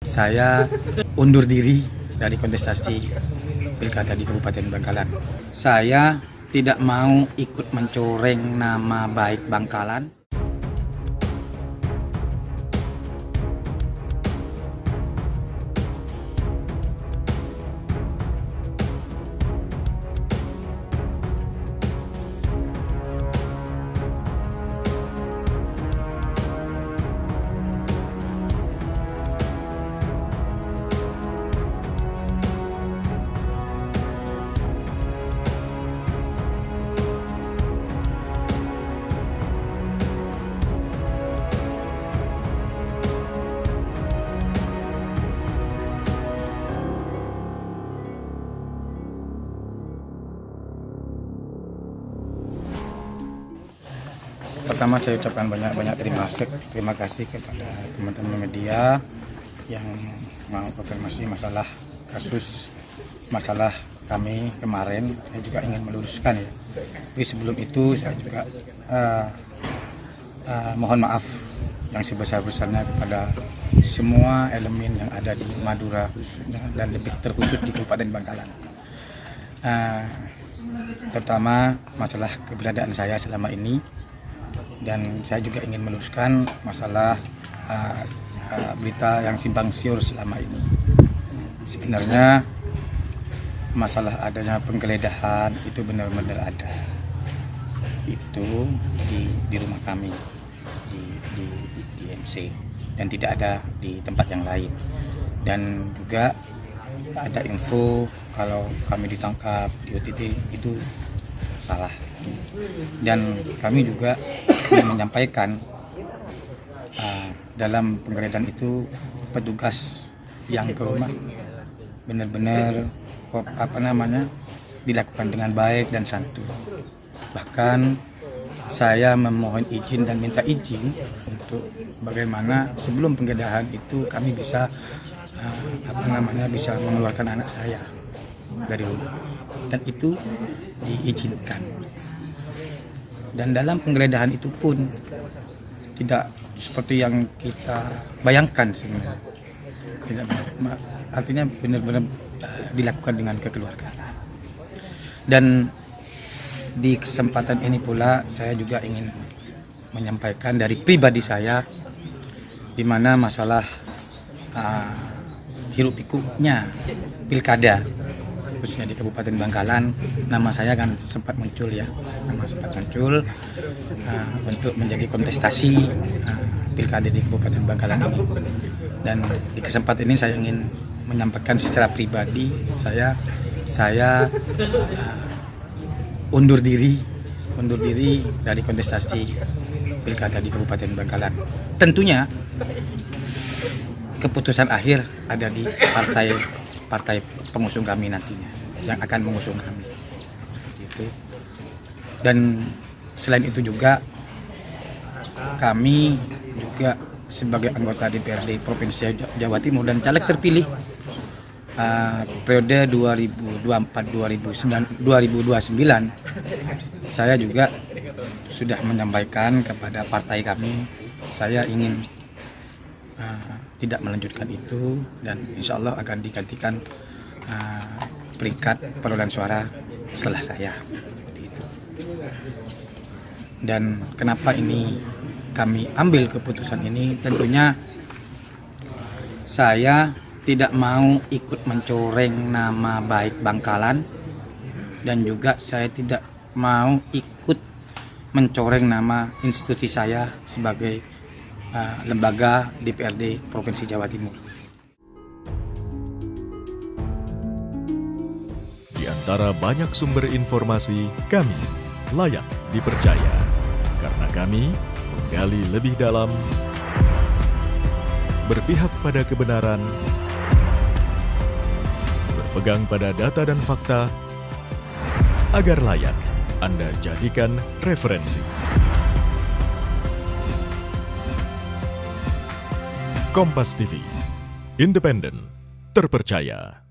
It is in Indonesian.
Saya undur diri dari kontestasi pilkada di Kabupaten Bangkalan. Saya tidak mau ikut mencoreng nama baik Bangkalan. Pertama saya ucapkan banyak terima kasih kepada teman-teman media yang mau konfirmasi masalah kami kemarin. Saya juga ingin meluruskan ya. Tapi sebelum itu saya juga mohon maaf yang sebesar-besarnya kepada semua elemen yang ada di Madura khususnya dan lebih terkhusus di Kabupaten Bangkalan. Terutama masalah keberadaan saya selama ini. Dan saya juga ingin meluruskan masalah berita yang simpang siur selama ini. Sebenarnya masalah adanya penggeledahan itu benar-benar ada. Itu di rumah kami di MC dan tidak ada di tempat yang lain. Dan juga ada info kalau kami ditangkap di OTT itu salah. Dan kami juga ingin menyampaikan dalam penggeledahan itu petugas yang ke rumah benar-benar dilakukan dengan baik dan santun. Bahkan saya memohon izin dan minta izin untuk bagaimana sebelum penggeledahan itu kami bisa bisa mengeluarkan anak saya dari rumah, dan itu diizinkan. Dan dalam penggeledahan itu pun tidak seperti yang kita bayangkan sebenarnya. Artinya benar-benar dilakukan dengan kekeluargaan. Dan di kesempatan ini pula saya juga ingin menyampaikan dari pribadi saya di mana masalah hiruk pikuknya pilkada khususnya di Kabupaten Bangkalan, nama saya kan sempat muncul untuk menjadi kontestasi pilkada di Kabupaten Bangkalan ini. Dan di kesempatan ini saya ingin menyampaikan secara pribadi saya undur diri dari kontestasi pilkada di Kabupaten Bangkalan. Tentunya keputusan akhir ada di partai pengusung kami nantinya yang akan mengusung kami, seperti itu. Dan selain itu juga kami juga sebagai anggota DPRD Provinsi Jawa Timur dan caleg terpilih periode 2024-2029 saya juga sudah menyampaikan kepada partai kami saya ingin tidak melanjutkan itu, dan insya Allah akan digantikan peringkat perolehan suara setelah saya, seperti itu. Dan kenapa ini kami ambil keputusan ini, tentunya saya tidak mau ikut mencoreng nama baik Bangkalan, dan juga saya tidak mau ikut mencoreng nama institusi saya sebagai lembaga DPRD Provinsi Jawa Timur. Di antara banyak sumber informasi, kami layak dipercaya karena kami menggali lebih dalam, berpihak pada kebenaran, berpegang pada data dan fakta, agar layak Anda jadikan referensi. Kompas TV, independen, terpercaya.